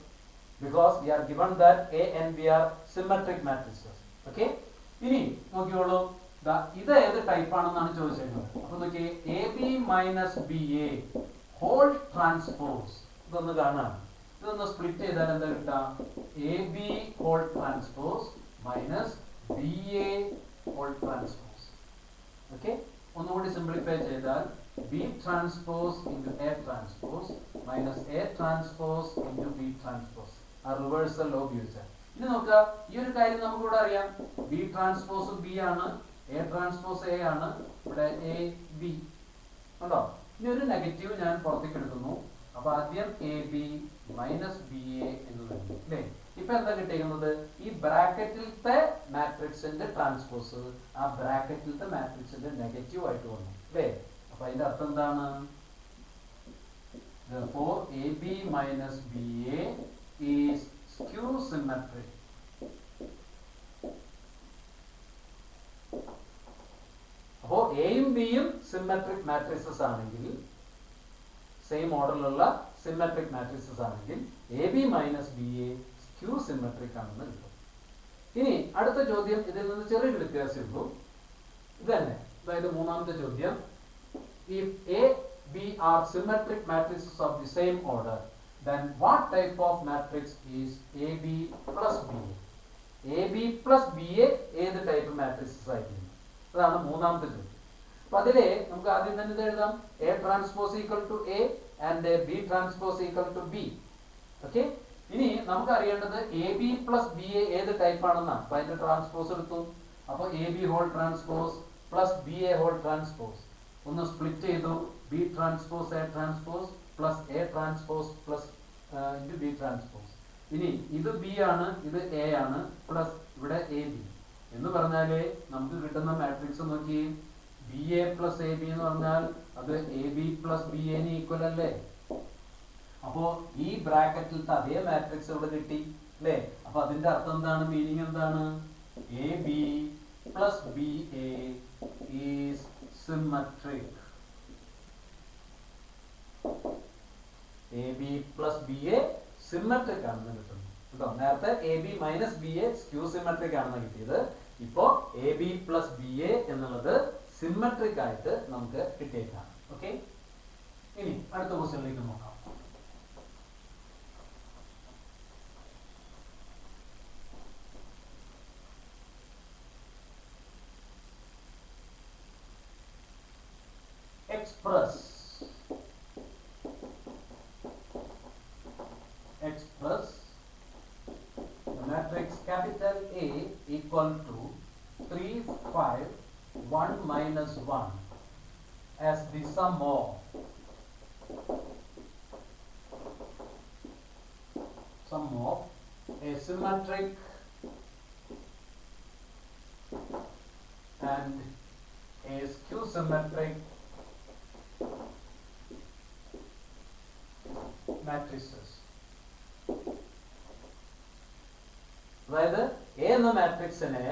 Because we are given that A and B are symmetric matrices. Okay? ഇനി നോക്കിയോളൂ, ഇത് ഏത് ടൈപ്പ് ആണെന്നാണ് ചോദിച്ചിരിക്കുന്നത്. അപ്പൊ നോക്കിയേ, A B minus B A whole transpose, ഇതൊന്ന് കാണാം. ഇതൊന്ന് സ്പ്ലിറ്റ് ചെയ്താൽ എന്താ കിട്ടാം? A B whole transpose minus B A whole transpose. Okay, ഒന്നുകൂടി സിംപ്ലിഫൈ ചെയ്താൽ B transpose into A transpose minus A transpose into B transpose. ആ റിവേഴ്സൽ ലോ ഉപയോഗിച്ചാൽ. ഇനി നോക്കുക, ഈ ഒരു കാര്യം നമുക്കിവിടെ അറിയാം, ബി ട്രാൻസ്പോസ് ബി ആണ്, എ ട്രാൻസ്പോസ് എ ആണ്, ഇവിടെ എ ബി ഉണ്ടോ? ഇനി ഒരു നെഗറ്റീവ് ഞാൻ പുറത്തേക്ക് എടുക്കുന്നു. അപ്പൊ ആദ്യം A B minus B A എന്ന് വരുന്നു അല്ലേ? ഇപ്പൊ എന്താ കിട്ടിയിരിക്കുന്നത്? ഈ ബ്രാക്കറ്റിലത്തെ മാട്രിക്സിന്റെ ട്രാൻസ്പോസ് ആ ബ്രാക്കറ്റിലത്തെ മാട്രിക്സിന്റെ നെഗറ്റീവ് ആയിട്ട് വന്നു അല്ലേ? അപ്പൊ അതിന്റെ അർത്ഥം എന്താണ്? Therefore AB minus BA is skew symmetric. അപ്പോൾ എയും ബിയും സിമെട്രിക് മാട്രിസസ് ആണെങ്കിൽ, സെയിം ഓർഡറിലുള്ള സിമെട്രിക് മാട്രിസസ് ആണെങ്കിൽ A B minus B A skew symmetric ആണെന്ന് കിട്ടും. ഇനി അടുത്ത ചോദ്യം ഇതിൽ നിന്ന് ചെറിയൊരു വ്യത്യാസമുള്ളൂ. ഇത് തന്നെ, അതായത് മൂന്നാമത്തെ ചോദ്യം, if A, B are symmetric matrices of the same order, then what type of matrix is AB plus BA? AB plus BA ഏത് ടൈപ്പ് മാട്രിക്സസ് ആയിരിക്കും? അതാണ് മൂന്നാമത്തെ ചോദ്യം. അപ്പൊ അതിലെ നമുക്ക് ആദ്യം തന്നെ ഇത് എഴുതാം. A transpose equal to A and B transpose equal to B. Okay, ഇനി നമുക്ക് അറിയേണ്ടത് A B plus B A ഏത് ടൈപ്പ് ആണെന്നാണ്. അപ്പൊ അതിന്റെ ട്രാൻസ്പോസ് എടുത്തു. അപ്പൊ A B whole transpose plus B A whole transpose ഒന്ന് സ്പ്ലിറ്റ് ചെയ്തു. B transpose A transpose plus A transpose plus into B transpose. ഇനി ഇത് ബി ആണ്, ഇത് എ ആണ്, പ്ലസ് ഇവിടെ എ ബി എന്ന് പറഞ്ഞാല് നമുക്ക് കിട്ടുന്ന മാട്രിക്സ് നോക്കി. B A plus A B എന്ന് പറഞ്ഞാൽ അത് A B plus B N equal അല്ലേ. അപ്പോ ഈ ബ്രാക്കറ്റിലത്തെ അതേ മാട്രിക്സ് ഇവിടെ കിട്ടി അല്ലേ. അപ്പൊ അതിന്റെ അർത്ഥം എന്താണ്, മീനിങ് എന്താണ്? A B plus B A is symmetric. A B plus B A symmetric ആണെന്ന് കിട്ടുന്നു കേട്ടോ. നേരത്തെ A B minus B A skew symmetric ആണെന്ന് കിട്ടിയത്. ഇപ്പോ A B plus B A എന്നുള്ളത് സിമ്മട്രിക് ആയിട്ട് നമുക്ക് കിട്ടിയേക്കാണ്. ഓക്കെ, ഇനി അടുത്ത ക്വസ്റ്റ്യനിലേക്ക് നോക്കാം. express the matrix capital A equal to 3, 5, 1 minus 1 as the sum of a symmetric and a skew symmetric matrices. അതായത് എ എന്ന മാട്രിക്സിനെ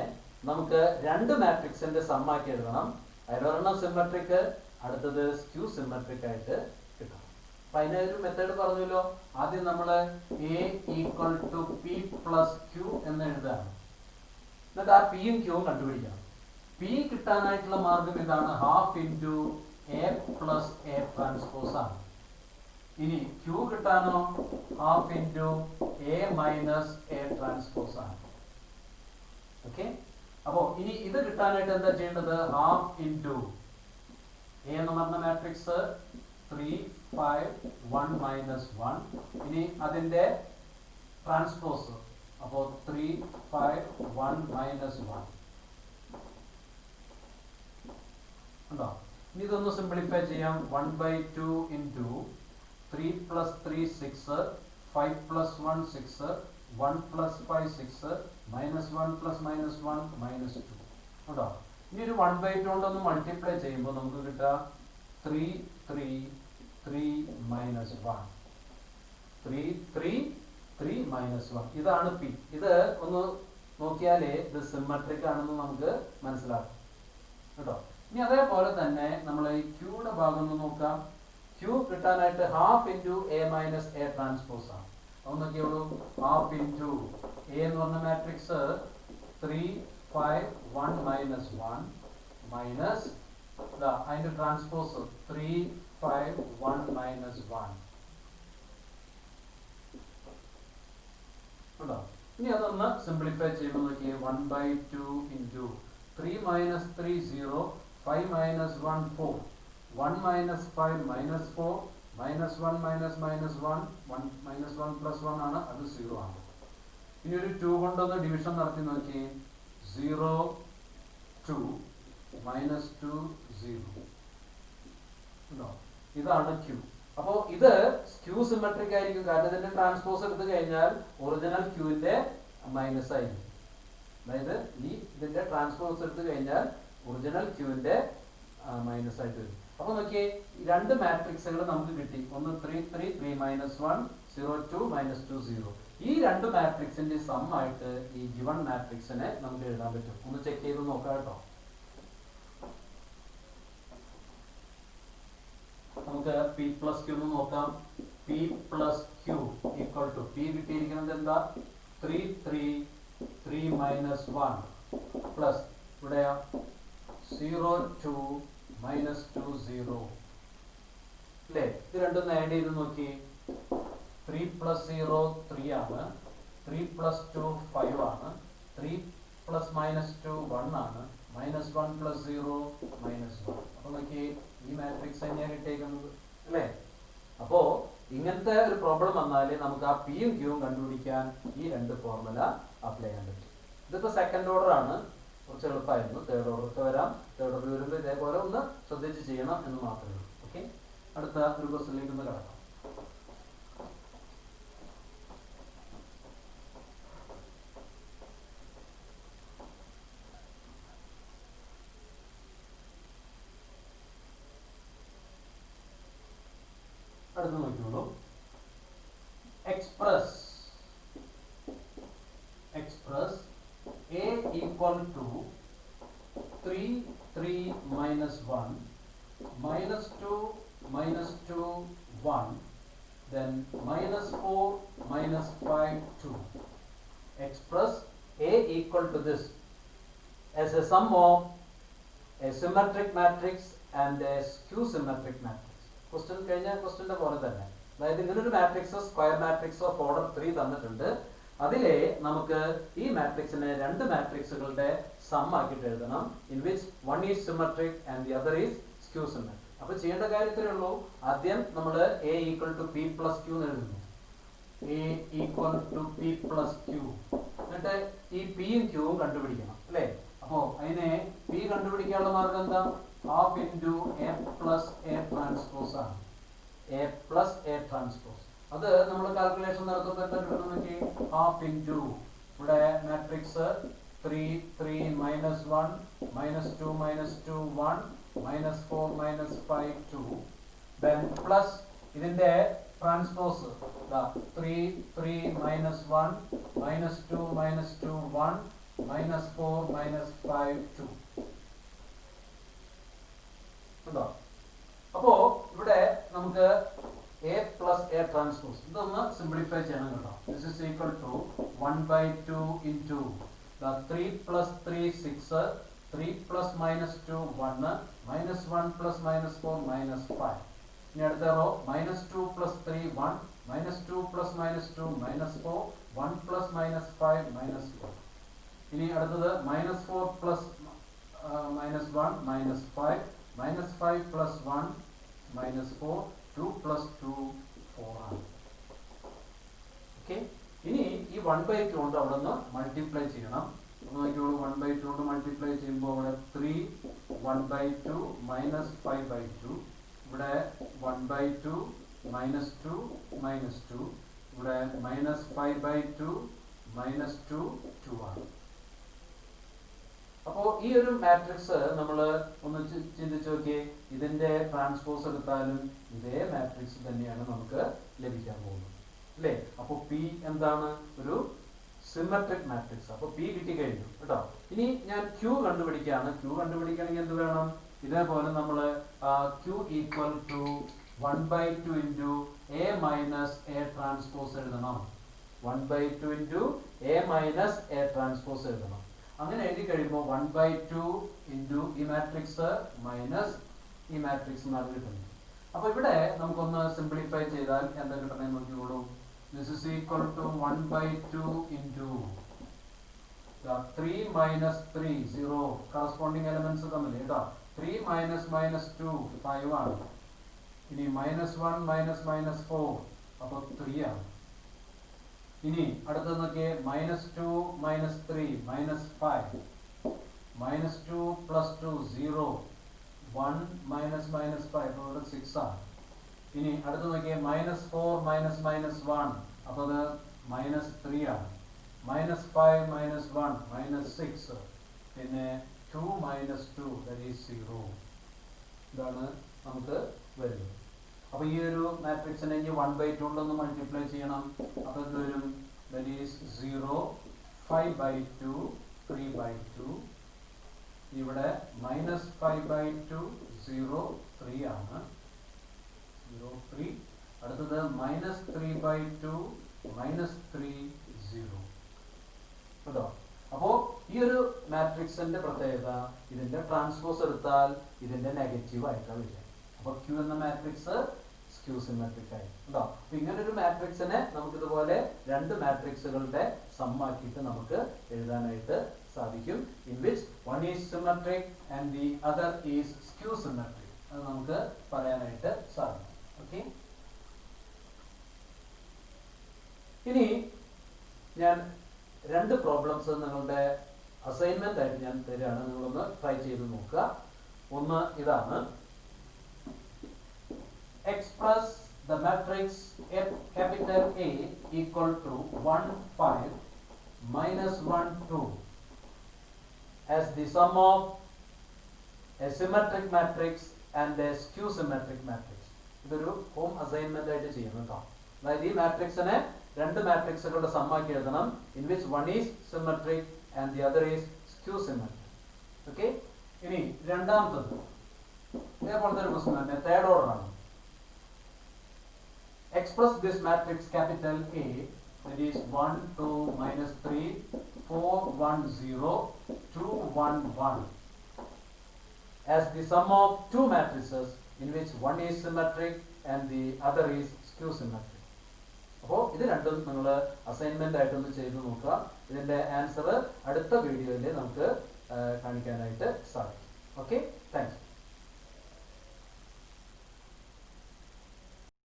നമുക്ക് രണ്ട് മാട്രിക്സിന്റെ സമ്മാക്കി എഴുതണം. അതിലൊരെണ്ണം സിമ്മട്രിക്, അടുത്തത് സ്ക്യൂ സിമ്മട്രിക് ആയിട്ട് കിട്ടണം. അപ്പൊ അതിനൊരു മെത്തേഡ് പറഞ്ഞല്ലോ. ആദ്യം നമ്മൾ A equal to P plus Q എന്ന് എഴുതാണ്. എന്നിട്ട് ആ പിയും ക്യൂവും കണ്ടുപിടിക്കണം. പി കിട്ടാനായിട്ടുള്ള മാർഗം ഇതാണ്, half into A plus A transpose ആണ്. ഇനി ക്യൂ കിട്ടാനോ half into A minus A transpose ആണ്. ഓക്കെ, അപ്പോ ഇനി ഇത് കിട്ടാനായിട്ട് എന്താ ചെയ്യേണ്ടത്? ഹാഫ് ഇൻറ്റു എ എന്ന് പറഞ്ഞ മാട്രിക്സ് 3, 5, 1 മൈനസ് 1. ഇനി അതിന്റെ ട്രാൻസ്പോസ്, അപ്പോ 3, 5, 1 മൈനസ് 1 ഉണ്ടോ. ഇനി ഇതൊന്ന് സിംപ്ലിഫൈ ചെയ്യാം. 1/2 into 3 plus 3 6, 5 plus 1 6, 1 plus 5 6, minus 1 plus minus 1 minus 2 ഉണ്ടോ. ഇനി ഒരു 1/2 കൊണ്ടൊന്ന് മൾട്ടിപ്ലൈ ചെയ്യുമ്പോൾ നമുക്ക് കിട്ടുക 3, 3, 3 minus 1, 3, 3, 3 minus 1. ഇതാണ് പി. ഇത് ഒന്ന് നോക്കിയാലേ ഇത് സിമ്മട്രിക് ആണെന്ന് നമുക്ക് മനസ്സിലാക്കും കേട്ടോ. ഇനി അതേപോലെ തന്നെ നമ്മൾ ഈ ക്യൂയുടെ ഭാഗം ഒന്ന് നോക്കാം. ക്യൂ കിട്ടാനായിട്ട് half into A minus A transpose ആണ്. അത് നോക്കിയോളൂ. ഹാഫ് ഇൻറ്റു എ എന്ന് പറഞ്ഞ മാട്രിക്സ് 3, 5, 1 മൈനസ് 1 മൈനസ് അതിന്റെ ട്രാൻസ്പോസ് 3, 5, 1 മൈനസ് 1 ഉണ്ടോ. ഇനി അതൊന്ന് സിംപ്ലിഫൈ ചെയ്യുമ്പോൾ നോക്കിയേ. 1/2 into 3 minus 3 0, 5 minus 1 4, 1 minus 5 minus 4 minus 1 minus minus 1 1 minus 1 plus 1 ആണ്, അത് 0 ആണ്. ഇനി ഒരു 2 കൊണ്ടൊന്ന് ഡിവിഷൻ നടത്തി നോക്കി. 0 2 minus 2 0 ഉണ്ടോ. ഇതാണ് ക്യൂ. അപ്പോ ഇത് സ്ക്യൂ സിമെട്രിക് ആയിരിക്കും. കാരണം ഇതിന്റെ ട്രാൻസ്പോസ് എടുത്തു കഴിഞ്ഞാൽ ഒറിജിനൽ ക്യൂവിന്റെ മൈനസ് ആയിരിക്കും. അതായത് ഇതിന്റെ ട്രാൻസ്പോസ് എടുത്തു കഴിഞ്ഞാൽ ഒറിജിനൽ ക്യൂവിന്റെ മൈനസ് ആയിട്ട് വരും. അപ്പൊ നോക്കിയേ, രണ്ട് മാട്രിക്സുകൾ നമുക്ക് കിട്ടി. ഒന്ന് 3, 3, 3 മൈനസ് 1, 0, 2 മൈനസ് 2 0. ഈ രണ്ട് മാട്രിക്സിന്റെ സം ആയിട്ട് ഈ ഗിവൺ മാട്രിക്സിനെ നമുക്ക് എഴുതാൻ പറ്റും. ഒന്ന് ചെക്ക് ചെയ്ത് നോക്കാം കേട്ടോ. നമുക്ക് പി പ്ലസ് ക്യൂ എന്ന് നോക്കാം. P plus Q equal to P കിട്ടിയിരിക്കുന്നത് എന്താ? 3, 3, 3 മൈനസ് 1 പ്ലസ് ഇവിടെയാ 0, 2 മൈനസ് 2 0 അല്ലേ. ഇത് രണ്ടും ആഡ് ചെയ്ത് നോക്കി. 3 plus 0 3 ആണ്, 3 plus 2 5 ആണ്, 3 പ്ലസ് മൈനസ് ടു 1 ആണ്. -1 പ്ലസ് 0 -1. അപ്പൊ നോക്കി ഈ മാട്രിക്സ് തന്നെയാണ് ഇട്ടേക്കുന്നത് അല്ലേ? അപ്പോ ഇങ്ങനത്തെ ഒരു പ്രോബ്ലം വന്നാൽ നമുക്ക് ആ പിയും ക്യൂവും കണ്ടുപിടിക്കാൻ ഈ രണ്ട് ഫോർമുല അപ്ലൈ ചെയ്യാൻ പറ്റും. ഇതിപ്പോ സെക്കൻഡ് ഓർഡർ ആണ്, കുറച്ച് എളുപ്പമായിരുന്നു. തേർഡ് ഓർഡർ വരാം. തേർഡ് ഓർഡർ വരുമ്പോൾ ഇതേപോലെ ഒന്ന് ശ്രദ്ധിച്ച് ചെയ്യണം എന്ന് മാത്രമേ ഉള്ളൂ. ഓക്കെ, അടുത്ത ഒരു ക്വസ്റ്റ്യനിലേക്ക് ഒന്ന് കിടക്കാം. അടുത്ത് നോക്കിയോളൂ. Express A equal to 3, 3 minus 1, minus 2, minus 2, 1, then minus 4, minus 5, 2. Express A equal to this as a sum of a symmetric matrix and a skew symmetric matrix. Question കഴിഞ്ഞ ക്വസ്റ്റ്യന്റെ പോലെ തന്നെ, അതായത് ഇങ്ങനൊരു matrix square matrix of order 3 തന്നിട്ടുണ്ട്. അതിലെ നമുക്ക് ഈ മാട്രിക്സിനെ രണ്ട് മാട്രിക്സുകളുടെ സം ആക്കിയിട്ട് എഴുതണം. In which one is symmetric and the other is skew symmetric. അപ്പൊ ചെയ്യേണ്ട കാര്യത്തിലേ ഉള്ളൂ, ആദ്യം നമ്മൾ A equal to P plus Q എന്ന് എഴുതുന്നു. A equal to P plus Q. എന്നിട്ട് ഈ പിയും ക്യൂവും കണ്ടുപിടിക്കണം അല്ലേ? അപ്പോ അതിനെ P കണ്ടുപിടിക്കാനുള്ള മാർഗം എന്താ? Half into A plus A transpose ആണ്. A plus A transpose. അത് നമ്മൾ കാൽക്കുലേഷൻ നടത്തുമ്പോൾ എന്താ കിട്ടുന്നെങ്കിൽ ഹാഫ് ഇൻറ്റു ഇവിടെ matrix 3, 3 minus 1, minus 2, minus 2, 1, minus 4, minus 5, 2. Then plus ഇതിന്റെ transpose 3, 3 minus 1, minus 2, minus 2, 1, minus 4, minus 5, 2. ഉണ്ടോ? അപ്പോ ഇവിടെ നമുക്ക് A plus A transpose ഇതൊന്ന് സിംപ്ലിഫൈ ചെയ്യണം കേട്ടോ. This is equal to 1/2 into the 3 plus 3 6, 3 plus minus 2 1, minus 1 plus minus 4 minus 5. ഇനി അടുത്ത raw -2 plus 3 1, minus 2 plus minus 2 minus 4, 1 plus minus 5 minus 4. ഇനി അടുത്തത് -4 plus minus 1 minus 5, minus 5 plus 1 minus 4, 2 plus 2 4 ആണ്. ഓക്കെ, ഇനി ഈ 1/2 കൊണ്ട് അവിടെ നിന്ന് മൾട്ടിപ്ലൈ ചെയ്യണം. നോക്കിയോളൂ, 1/2 കൊണ്ട് മൾട്ടിപ്ലൈ ചെയ്യുമ്പോൾ അവിടെ 3 1/2 മൈനസ് 5/2, ഇവിടെ 1/2 മൈനസ് 2 മൈനസ് 2, ഇവിടെ മൈനസ് 5/2 മൈനസ് 2 2 ആണ്. അപ്പോൾ ഈ ഒരു മാട്രിക്സ് നമ്മൾ ഒന്ന് ചിന്തിച്ചു നോക്കിയേ, ഇതിന്റെ ട്രാൻസ്പോസ് എടുത്താലും ഇതേ മാട്രിക്സ് തന്നെയാണ് നമുക്ക് ലഭിക്കാൻ പോകുന്നത് അല്ലേ? അപ്പോൾ പി എന്താണ്? ഒരു സിമെട്രിക് മാട്രിക്സ്. അപ്പോൾ പി കിട്ടിക്കഴിഞ്ഞു കേട്ടോ. ഇനി ഞാൻ ക്യൂ കണ്ടുപിടിക്കുകയാണ്. ക്യൂ കണ്ടുപിടിക്കണമെങ്കിൽ എന്ത് വേണം? ഇതേപോലെ നമ്മൾ Q equal to 1/2 into A minus A transpose എഴുതണം. 1/2 into A minus A transpose എഴുതണം. അങ്ങനെ എഴുതി കഴിയുമ്പോൾ 1/2 ഇൻറ്റു ഈ മാട്രിക്സ് മൈനസ് ഈ മാട്രിക്സ് എന്നാണ് കിട്ടുന്നത്. അപ്പൊ ഇവിടെ നമുക്കൊന്ന് സിംപ്ലിഫൈ ചെയ്താൽ എന്താ കിട്ടണേ നോക്കിക്കോളൂ. This is equal to 1/2 into 3 minus 3 0, corresponding elements തമ്മിൽ കേട്ടോ. 3 മൈനസ് മൈനസ് 2 5 ആണ്. ഇനി -1 മൈനസ് മൈനസ് 4 അപ്പോൾ 3 ആണ്. ഇനി അടുത്തത് നോക്കിയേ, -2 minus 3 minus 5, -2 plus 2 0, 1 minus minus 5 അപ്പോൾ ഇവിടെ 6 ആണ്. ഇനി അടുത്ത് നോക്കിയേ, -4 മൈനസ് മൈനസ് 1 അപ്പോൾ അത് -3 ആണ്. -5 മൈനസ് 1 മൈനസ് 6, പിന്നെ 2 മൈനസ് 2 ദാറ്റ് ഈസ് 0. ഇതാണ് നമുക്ക് വരുന്നത്. അപ്പോൾ ഈ ഒരു മാട്രിക്സിനെ 1/2 കൊണ്ടൊന്ന് മൾട്ടിപ്ലൈ ചെയ്യണം. അപ്പോൾ ഇത് വരും ദാറ്റ് ഈസ് 0, 5/2, 3/2. ഇവിടെ -5/2 0 3 ആണ്. 0 3. അടുത്തത് -3/2 -3 0 കേട്ടോ. അപ്പോൾ ഈ ഒരു മാട്രിക്സിന്റെ പ്രത്യേകത, ഇതിന്റെ ട്രാൻസ്പോസ് എടുത്താൽ ഇതിന്റെ നെഗറ്റീവ് ആയിട്ടാണ് വരിക. അപ്പോൾ ക്യൂ എന്ന മാട്രിക്സ് സ്ക്യൂ സിമെട്രിക് ആയി കേട്ടോ. അപ്പൊ ഇങ്ങനെ ഒരു മാട്രിക്സിനെ നമുക്ക് ഇതുപോലെ രണ്ട് മാട്രിക്സുകളുടെ സം ആക്കിയിട്ട് നമുക്ക് എഴുതാനായിട്ട് സാധിക്കും. In which one is symmetric and the other is skew symmetric. അത് നമുക്ക് പറയാനായിട്ട് സാധിക്കും. ഓക്കെ, ഇനി ഞാൻ രണ്ട് പ്രോബ്ലംസ് നിങ്ങളുടെ അസൈൻമെന്റ് ആയിട്ട് ഞാൻ തരികയാണ്. നിങ്ങളൊന്ന് ട്രൈ ചെയ്ത് നോക്കുക. ഒന്ന് ഇതാണ്: express the matrix F capital A equal to 1 5 minus 1 2 as the sum of a symmetric matrix and a skew symmetric matrix. ഇതൊരു ഹോം അസൈൻമെന്റ് ആയിട്ട് ചെയ്യണം കേട്ടോ. അതായത് ഈ മാട്രിക്സിനെ രണ്ട് മാട്രിക്സുകളുടെ സമ്മാക്കി എഴുതണം. In which one is symmetric and the other is skew symmetric. Okay, ഇനി രണ്ടാമത്തത് ഇതേപോലത്തെ ഒരു പ്രശ്നം തന്നെ, തേർഡ് ഓർഡർ ആണ്. Express this matrix capital A, that is 1 2 minus 3 4 1 0 2 1 1 as the sum of two matrices in which one is symmetric and the other is skew symmetric. അപ്പോൾ ഇത് രണ്ടും നിങ്ങൾ അസൈൻമെന്റ് ആയിട്ടൊന്ന് ചെയ്ത് നോക്കുക. ഇതിന്റെ ആൻസർ അടുത്ത വീഡിയോയിൽ നമുക്ക് കാണിക്കാനായിട്ട് സാധിക്കും. Okay, thank you.